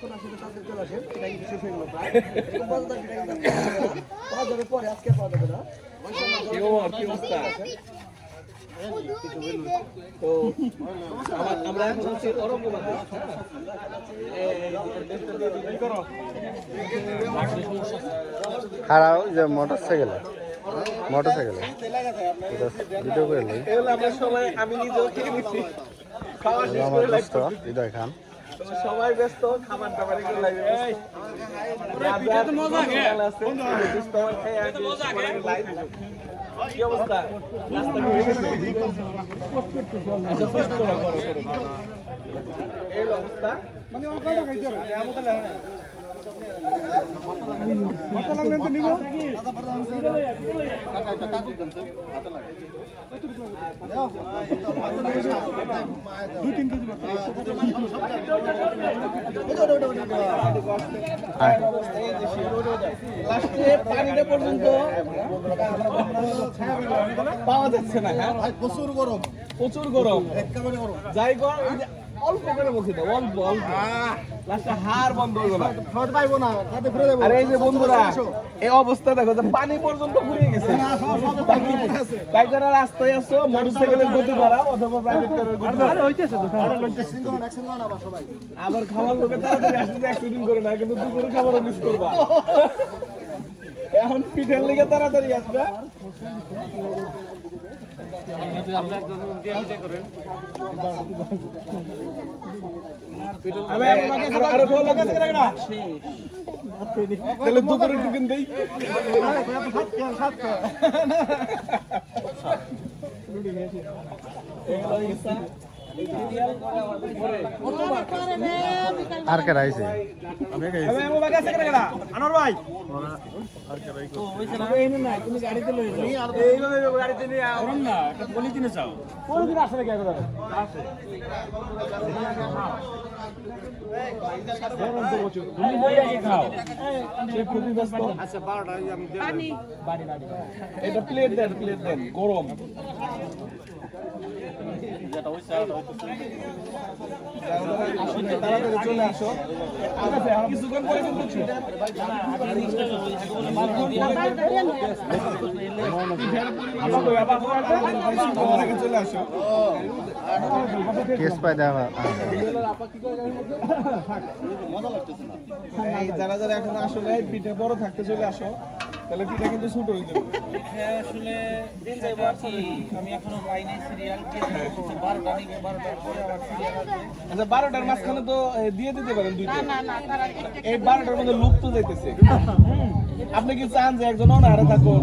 যতক্ষণ আসলে তাদের চলে আসেন এটা কিন্তু শেষ হয়ে গেল প্রায় এরকম মজাদার পিঠা কিন্তু পাওয়া যাবে পরে, আজকে পাওয়া যাবে না। কি অবস্থা? তো আমরা এখন হচ্ছে ঔরঙ্গাবাদে। খারাপ যে মোটরসাইকেলে ভিডিও করে লই। এগুলো আমরা সবাই, আমি নিজেও খেয়ে নিচ্ছি, খাওয়া শেষ করে ব্যস্ত হৃদয় খান। সবাই ব্যস্ত, খাবার দাবার এগুলো লাগে। কি অবস্থা? নাস্তা কি হয়ে গেছে? আচ্ছা, ফার্স্ট করো। এই অবস্থা মানে ওর কাটা খাইতে হবে। মাথা লাগলেন তো নিব। লাস্টে পানিটা পর্যন্ত পাওয়া যাচ্ছে না। হ্যাঁ, প্রচুর গরম, একেবারে গরম। যাই গরম, অল্প করে বলছি তো, অল্প লাস্টে হার বন্ধ হয়ে গেল। আর এই যে বন্ধুরা, এই অবস্থা দেখো, যে পানি পর্যন্ত ফুরিয়ে গেছে। তাই যারা রাস্তায় আসছো, মোটরসাইকেলের গতি বাড়া অথবা প্রাইভেট কারের গতি বাড়া। আবার খাওয়ার লোকে তাড়াতাড়ি আসতে অ্যাক্সিডেন্ট করে না, কিন্তু দুপুরে খাবারও মিস করবা। এখন পিঠের লেগে তাড়াতাড়ি আসবে। তাহলে দুপুরে টিফিন দেই। আর কে রাইছে তুমি গাড়িতে লই যাও, গাড়িতে নিয়ে না একটা বলি কিনে চাও, কোনদিন আসলে কি করে আসে তুমি বইয়া খাও। সে খুবই ব্যস্ত। আচ্ছা 12টা আমি দেব বাড়ি এটা প্লেট দেন গরম। যেটা ওই সাইডটা হইতো তাড়াতাড়ি চলে আসো। ঠিক আছে, কিছুক্ষণ পরে কিন্তু চলে আসো। কেস পাই দেওয়া যারা যারা এখন আসলে পিঠে বড় থাকতে চলে আসো, তাহলে পিঠা কিন্তু ছোট হয়ে যাবে। আসলে আমি এখনো পাই নাই সিরিয়াল, 12টা নিবে, 12টার পরে আবার সিরিয়াল আছে। আচ্ছা, 12টার মাঝখানে তো দিয়ে দিতে পারেন দুইটা। এই 12টার মধ্যে লুপ্ত যাইতেছে। আপনি কি চান যে একজন অনাহারে থাকো?